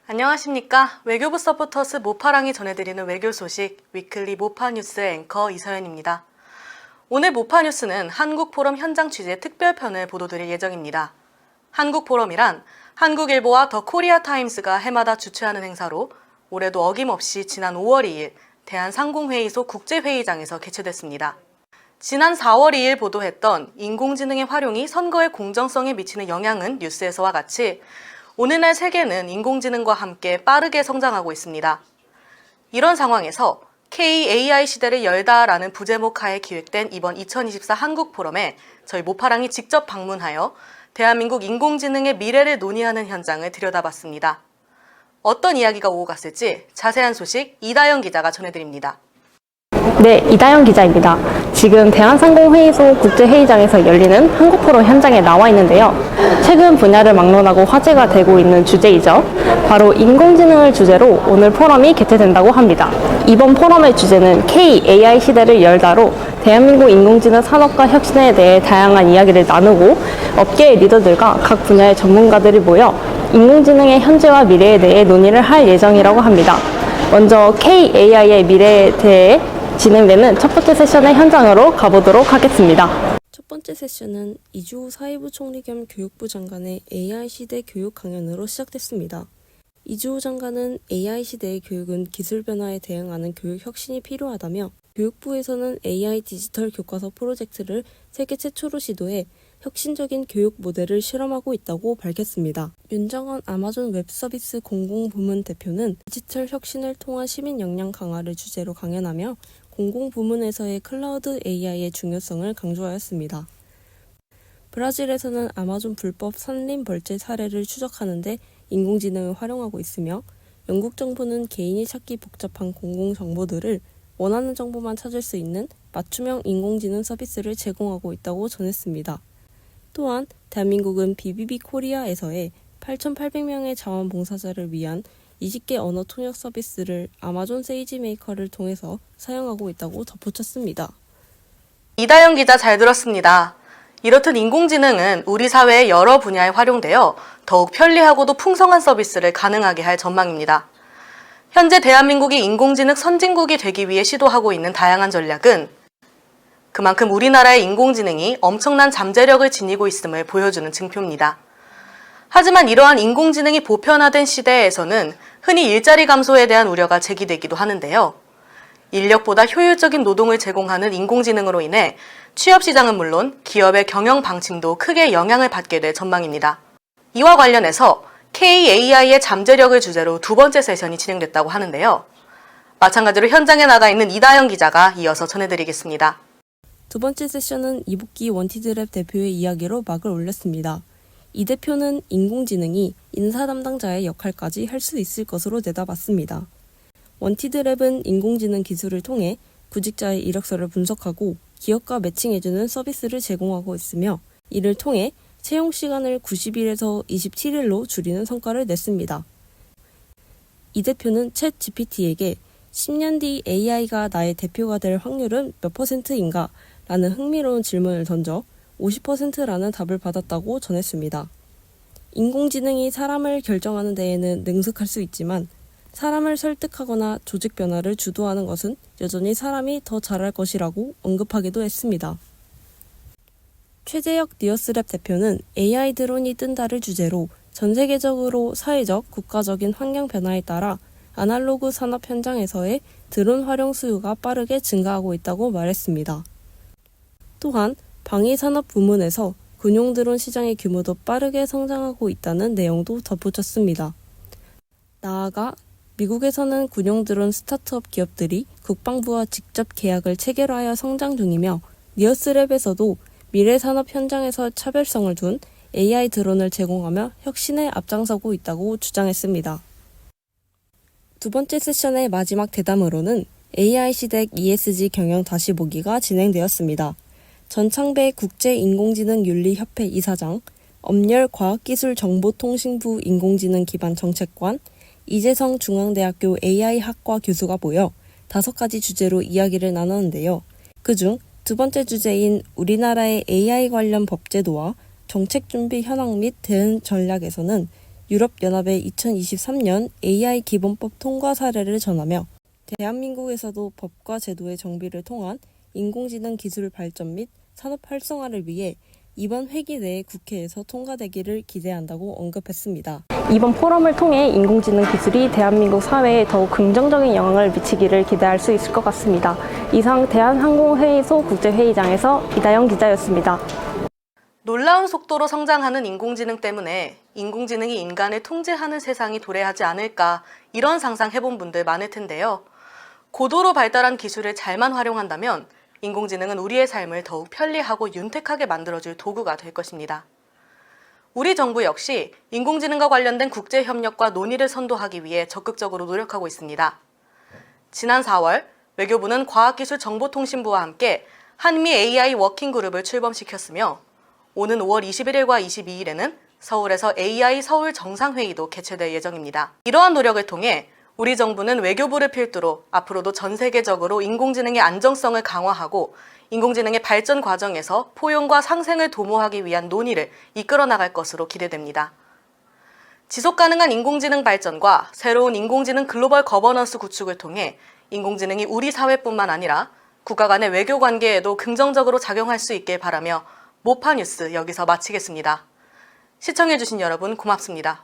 안녕하십니까. 외교부 서포터스 모파랑이 전해드리는 외교 소식 위클리 모파뉴스의 앵커 이서연입니다. 오늘 모파뉴스는 한국포럼 현장 취재 특별편을 보도드릴 예정입니다. 한국포럼이란 한국일보와 더 코리아타임스가 해마다 주최하는 행사로 올해도 어김없이 지난 5월 2일 대한상공회의소 국제회의장에서 개최됐습니다. 지난 4월 2일 보도했던 인공지능의 활용이 선거의 공정성에 미치는 영향은 뉴스에서와 같이 오늘날 세계는 인공지능과 함께 빠르게 성장하고 있습니다. 이런 상황에서 K-AI 시대를 열다라는 부제목 하에 기획된 이번 2024 한국포럼에 저희 모파랑이 직접 방문하여 대한민국 인공지능의 미래를 논의하는 현장을 들여다봤습니다. 어떤 이야기가 오고 갔을지 자세한 소식 이다영 기자가 전해드립니다. 네, 이다영 기자입니다. 지금 대한상공회의소 국제회의장에서 열리는 한국포럼 현장에 나와 있는데요. 최근 분야를 막론하고 화제가 되고 있는 주제이죠. 바로 인공지능을 주제로 오늘 포럼이 개최된다고 합니다. 이번 포럼의 주제는 K-AI 시대를 열다로 대한민국 인공지능 산업과 혁신에 대해 다양한 이야기를 나누고 업계의 리더들과 각 분야의 전문가들이 모여 인공지능의 현재와 미래에 대해 논의를 할 예정이라고 합니다. 먼저 K-AI의 미래에 대해 진행되는 첫 번째 세션의 현장으로 가보도록 하겠습니다. 첫 번째 세션은 이주호 사회부 총리 겸 교육부 장관의 AI 시대 교육 강연으로 시작됐습니다. 이주호 장관은 AI 시대의 교육은 기술 변화에 대응하는 교육 혁신이 필요하다며 교육부에서는 AI 디지털 교과서 프로젝트를 세계 최초로 시도해 혁신적인 교육 모델을 실험하고 있다고 밝혔습니다. 윤정원 아마존 웹서비스 공공부문 대표는 디지털 혁신을 통한 시민 역량 강화를 주제로 강연하며 공공부문에서의 클라우드 AI의 중요성을 강조하였습니다. 브라질에서는 아마존 불법 산림 벌채 사례를 추적하는 데 인공지능을 활용하고 있으며 영국 정부는 개인이 찾기 복잡한 공공정보들을 원하는 정보만 찾을 수 있는 맞춤형 인공지능 서비스를 제공하고 있다고 전했습니다. 또한 대한민국은 BBB 코리아에서의 8,800명의 자원봉사자를 위한 20개 언어 통역 서비스를 아마존 세이지 메이커를 통해서 사용하고 있다고 덧붙였습니다. 이다영 기자 잘 들었습니다. 이렇듯 인공지능은 우리 사회의 여러 분야에 활용되어 더욱 편리하고도 풍성한 서비스를 가능하게 할 전망입니다. 현재 대한민국이 인공지능 선진국이 되기 위해 시도하고 있는 다양한 전략은 그만큼 우리나라의 인공지능이 엄청난 잠재력을 지니고 있음을 보여주는 증표입니다. 하지만 이러한 인공지능이 보편화된 시대에서는 흔히 일자리 감소에 대한 우려가 제기되기도 하는데요. 인력보다 효율적인 노동을 제공하는 인공지능으로 인해 취업시장은 물론 기업의 경영 방침도 크게 영향을 받게 될 전망입니다. 이와 관련해서 K-AI의 잠재력을 주제로 두 번째 세션이 진행됐다고 하는데요. 마찬가지로 현장에 나가 있는 이다영 기자가 이어서 전해드리겠습니다. 두 번째 세션은 이복기 원티드랩 대표의 이야기로 막을 올렸습니다. 이 대표는 인공지능이 인사 담당자의 역할까지 할 수 있을 것으로 내다봤습니다. 원티드랩은 인공지능 기술을 통해 구직자의 이력서를 분석하고 기업과 매칭해주는 서비스를 제공하고 있으며 이를 통해 채용 시간을 90일에서 27일로 줄이는 성과를 냈습니다. 이 대표는 챗 GPT에게 10년 뒤 AI가 나의 대표가 될 확률은 몇 %인가? 라는 흥미로운 질문을 던져 50%라는 답을 받았다고 전했습니다. 인공지능이 사람을 결정하는 데에는 능숙할 수 있지만 사람을 설득하거나 조직 변화를 주도하는 것은 여전히 사람이 더 잘할 것이라고 언급하기도 했습니다. 최재혁 니어스랩 대표는 AI 드론이 뜬다를 주제로 전 세계적으로 사회적, 국가적인 환경 변화에 따라 아날로그 산업 현장에서의 드론 활용 수요가 빠르게 증가하고 있다고 말했습니다. 또한 방위산업 부문에서 군용 드론 시장의 규모도 빠르게 성장하고 있다는 내용도 덧붙였습니다. 나아가 미국에서는 군용 드론 스타트업 기업들이 국방부와 직접 계약을 체결하여 성장 중이며 니어스랩에서도 미래 산업 현장에서 차별성을 둔 AI 드론을 제공하며 혁신에 앞장서고 있다고 주장했습니다. 두 번째 세션의 마지막 대담으로는 AI 시대 ESG 경영 다시 보기가 진행되었습니다. 전창배 국제인공지능윤리협회 이사장, 엄열 과학기술정보통신부 인공지능 기반 정책관, 이재성 중앙대학교 AI학과 교수가 모여 5가지 주제로 이야기를 나눴는데요. 그중 두 번째 주제인 우리나라의 AI 관련 법제도와 정책 준비 현황 및 대응 전략에서는 유럽연합의 2023년 AI 기본법 통과 사례를 전하며 대한민국에서도 법과 제도의 정비를 통한 인공지능 기술 발전 및 산업 활성화를 위해 이번 회기 내에 국회에서 통과되기를 기대한다고 언급했습니다. 이번 포럼을 통해 인공지능 기술이 대한민국 사회에 더욱 긍정적인 영향을 미치기를 기대할 수 있을 것 같습니다. 이상 대한항공회의소 국제회의장에서 이다영 기자였습니다. 놀라운 속도로 성장하는 인공지능 때문에 인공지능이 인간을 통제하는 세상이 도래하지 않을까 이런 상상해본 분들 많을 텐데요. 고도로 발달한 기술을 잘만 활용한다면 인공지능은 우리의 삶을 더욱 편리하고 윤택하게 만들어줄 도구가 될 것입니다. 우리 정부 역시 인공지능과 관련된 국제협력과 논의를 선도하기 위해 적극적으로 노력하고 있습니다. 지난 4월 외교부는 과학기술정보통신부와 함께 한미 AI 워킹그룹을 출범시켰으며 오는 5월 21일과 22일에는 서울에서 AI 서울 정상회의도 개최될 예정입니다. 이러한 노력을 통해 우리 정부는 외교부를 필두로 앞으로도 전 세계적으로 인공지능의 안정성을 강화하고 인공지능의 발전 과정에서 포용과 상생을 도모하기 위한 논의를 이끌어 나갈 것으로 기대됩니다. 지속 가능한 인공지능 발전과 새로운 인공지능 글로벌 거버넌스 구축을 통해 인공지능이 우리 사회뿐만 아니라 국가 간의 외교 관계에도 긍정적으로 작용할 수 있길 바라며 모파 뉴스 여기서 마치겠습니다. 시청해주신 여러분 고맙습니다.